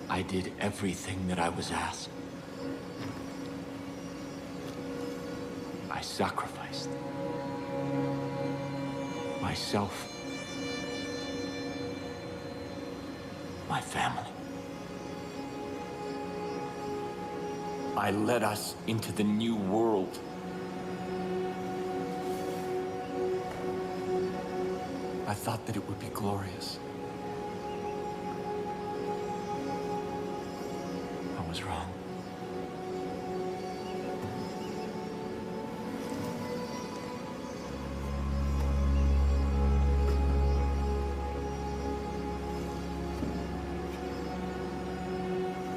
I did everything that I was asked. I sacrificed myself, my family. I led us into the new world. I thought that it would be glorious. I was wrong.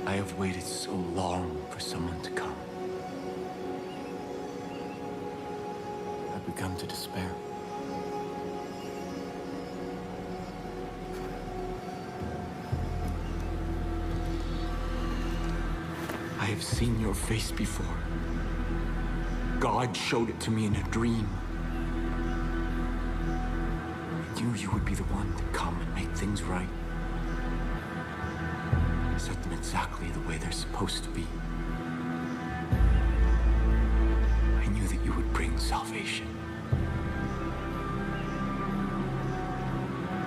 I have waited so long for someone to come. I've begun to despair. I have seen your face before. God showed it to me in a dream. I knew you would be the one to come and make things right. Set them exactly the way they're supposed to be. I knew that you would bring salvation.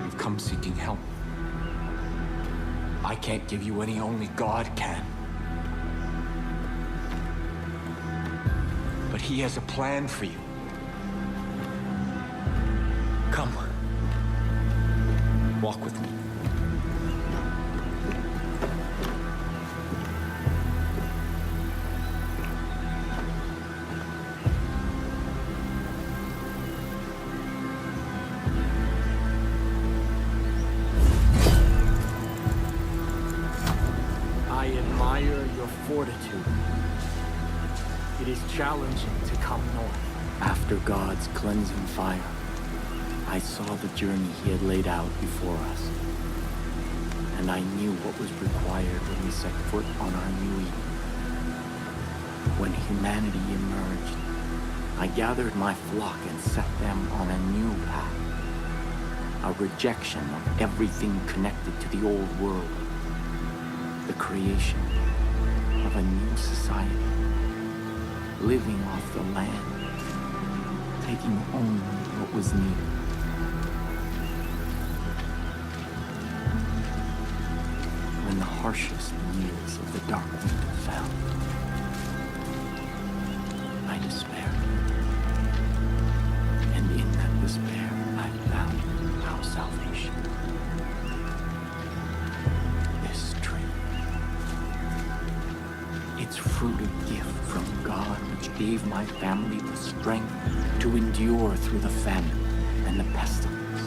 You've come seeking help. I can't give you any, only God can. But He has a plan for you. Come. Walk with me. I admire your fortitude. It is challenging to come north. After God's cleansing fire, I saw the journey He had laid out before us. And I knew what was required when we set foot on our new Eden. When humanity emerged, I gathered my flock and set them on a new path. A rejection of everything connected to the old world. The creation of a new society. Living off the land, taking only what was needed. When the harshest years of the dark winter fell, I despaired. And in that despair, I found our salvation. This tree. Its fruit a gift from God, which gave my family the strength to endure through the famine and the pestilence.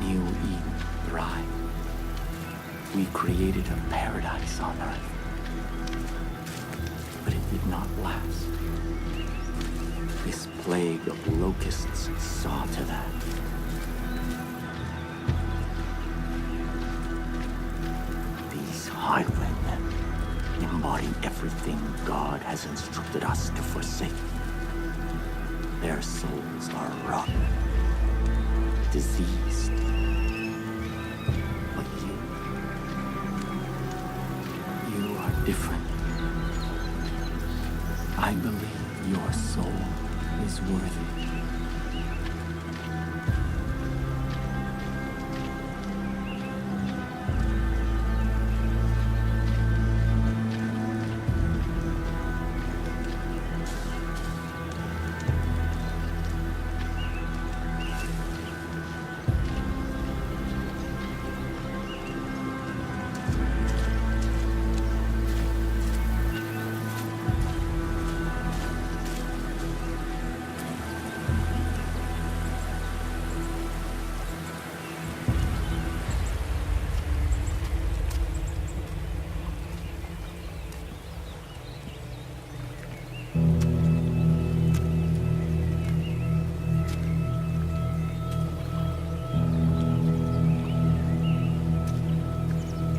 New Eden thrived. We created a paradise on Earth. But it did not last. This plague of locusts saw to that. These highwaymen embody everything God has instructed us to forsake. Their souls are rotten, diseased. But you are different. I believe your soul is worthy.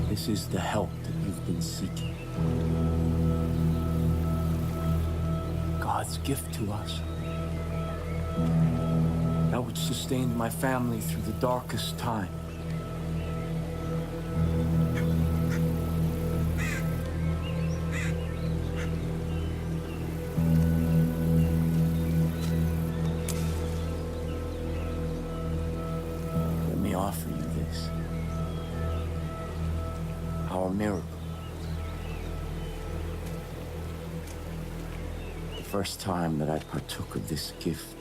This is the help that you've been seeking. God's gift to us. That which sustained my family through the darkest time. Let me offer you this. Our miracle. The first time that I partook of this gift,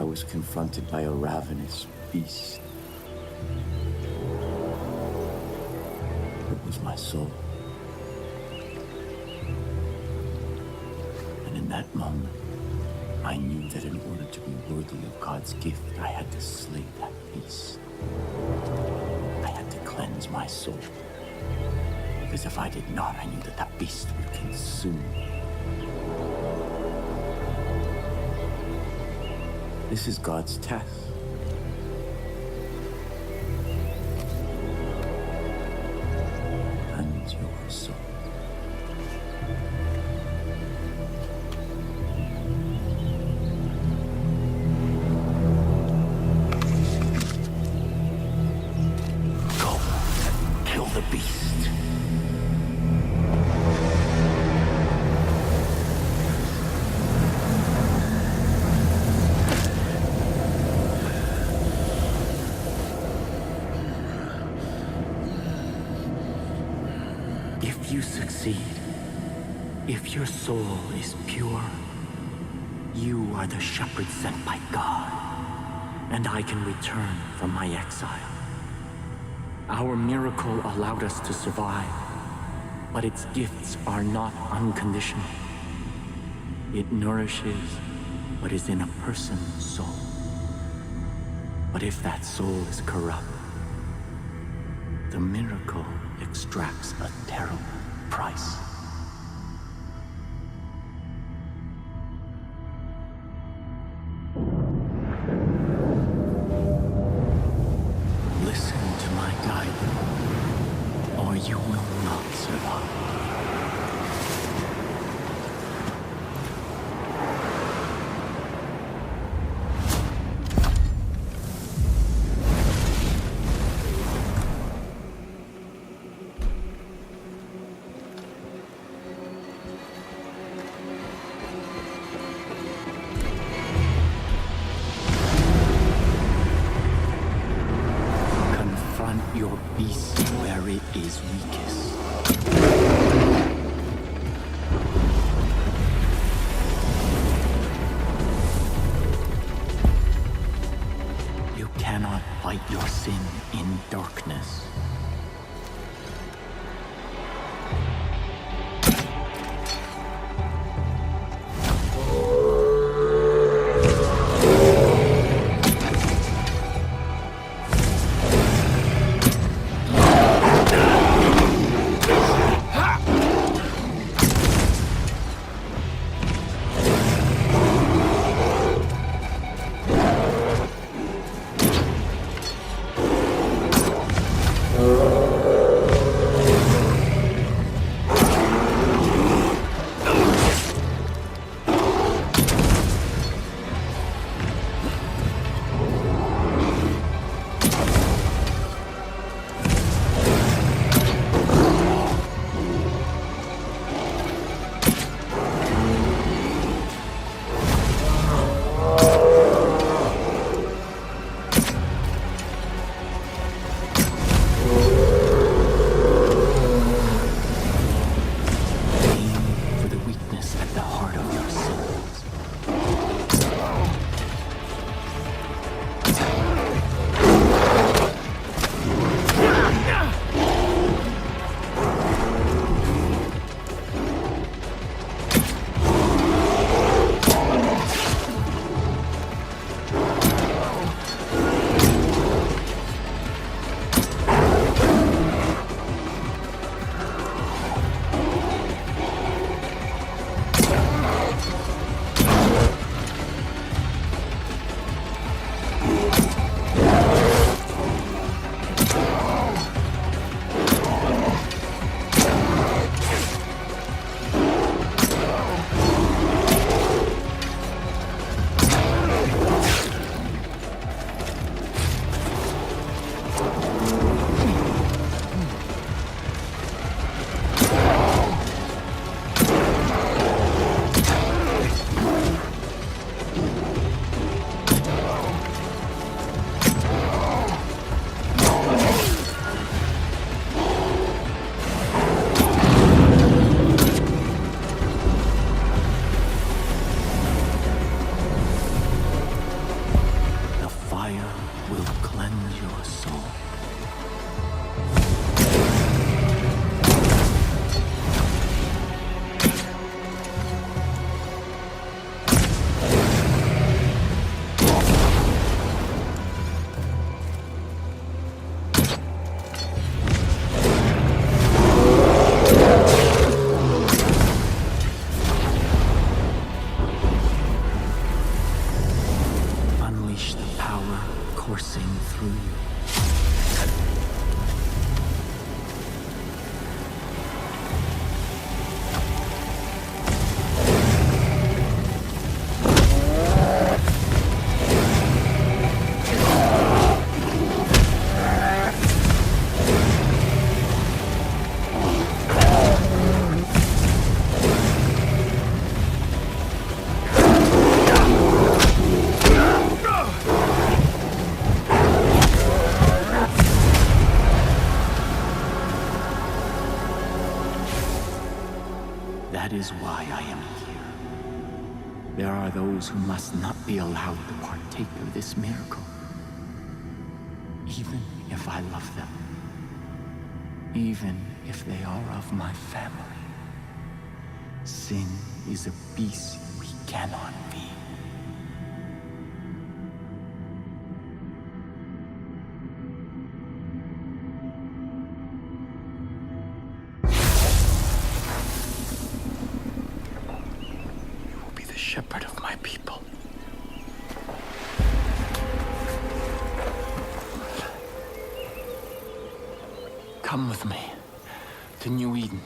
I was confronted by a ravenous beast. It was my soul. And in that moment, I knew that in order to be worthy of God's gift, I had to slay that beast. I had to cleanse my soul. Because if I did not, I knew that that beast would consume me. This is God's test. Cleanse your soul. Go, kill the beast. If you succeed, if your soul is pure, you are the shepherd sent by God, and I can return from my exile. Our miracle allowed us to survive, but its gifts are not unconditional. It nourishes what is in a person's soul. But if that soul is corrupt, the miracle extracts a terrible price. Listen to my guidance, or you will not survive. Your beast where it is weakest. You cannot fight your sin in darkness. That is why I am here. There are those who must not be allowed to partake of this miracle. Even if I love them. Even if they are of my family. Sin is a beast we cannot be. You will be the shepherd of my people. Come with me to New Eden.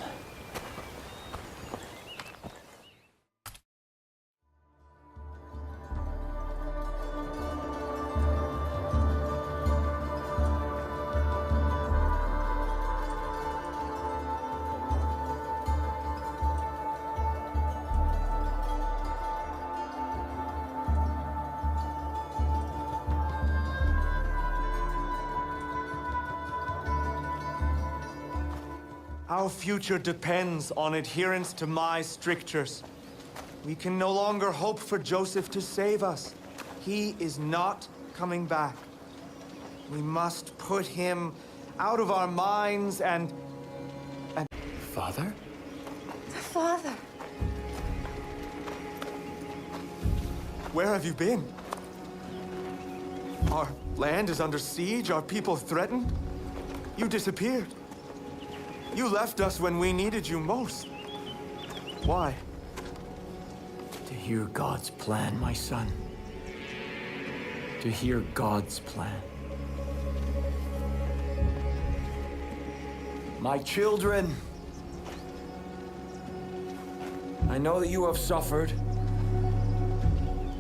Our future depends on adherence to my strictures. We can no longer hope for Joseph to save us. He is not coming back. We must put him out of our minds and... Father? Father. Where have you been? Our land is under siege, our people threatened. You disappeared. You left us when we needed you most. Why? To hear God's plan, my son. To hear God's plan. My children, I know that you have suffered,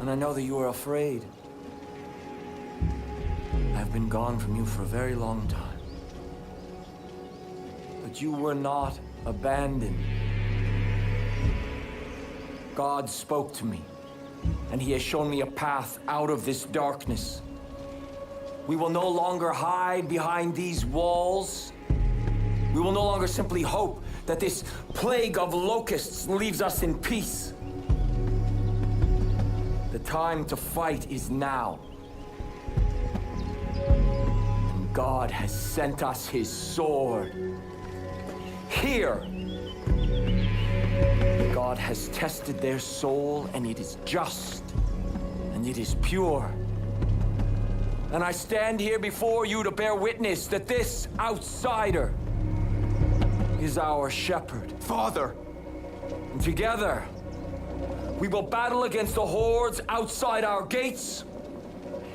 and I know that you are afraid. I've been gone from you for a very long time. But you were not abandoned. God spoke to me, and He has shown me a path out of this darkness. We will no longer hide behind these walls. We will no longer simply hope that this plague of locusts leaves us in peace. The time to fight is now. And God has sent us His sword. Here, God has tested their soul, and it is just, and it is pure. And I stand here before you to bear witness that this outsider is our shepherd. Father! And together, we will battle against the hordes outside our gates,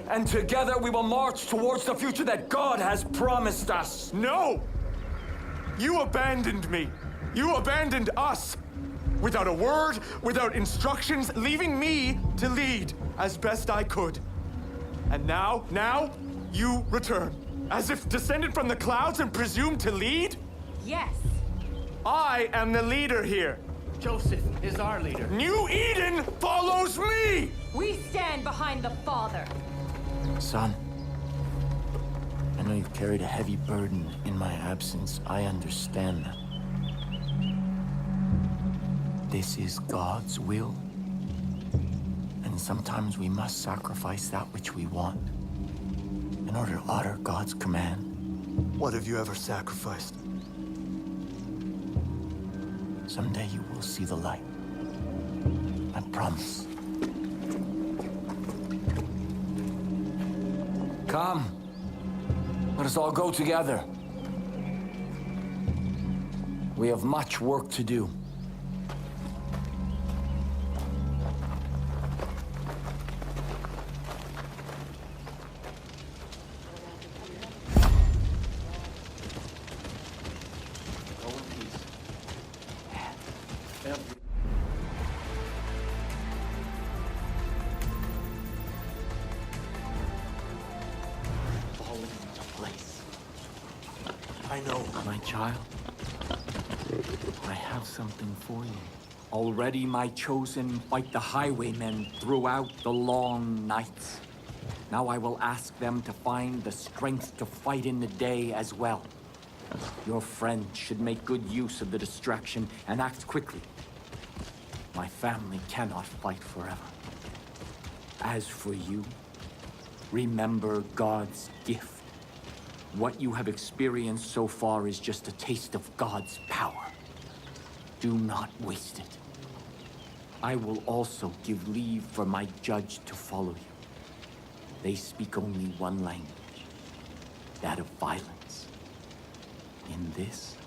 and together we will march towards the future that God has promised us. No! You abandoned me. You abandoned us. Without a word, without instructions, leaving me to lead as best I could. And now, you return. As if descended from the clouds and presumed to lead? Yes. I am the leader here. Joseph is our leader. New Eden follows me! We stand behind the Father. Son, I know you've carried a heavy burden in my absence. I understand that. This is God's will. And sometimes we must sacrifice that which we want in order to honor God's command. What have you ever sacrificed? Someday you will see the light. I promise. Come, let us all go together. We have much work to do. I know. My child, I have something for you. Already my chosen fight the highwaymen throughout the long nights. Now I will ask them to find the strength to fight in the day as well. Your friend should make good use of the distraction and act quickly. My family cannot fight forever. As for you, remember God's gift. What you have experienced so far is just a taste of God's power. Do not waste it. I will also give leave for my judge to follow you. They speak only one language, that of violence. In this,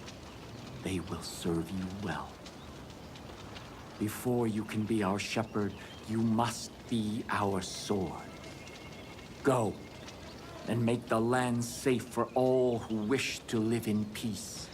they will serve you well. Before you can be our shepherd, you must be our sword. Go, and make the land safe for all who wish to live in peace.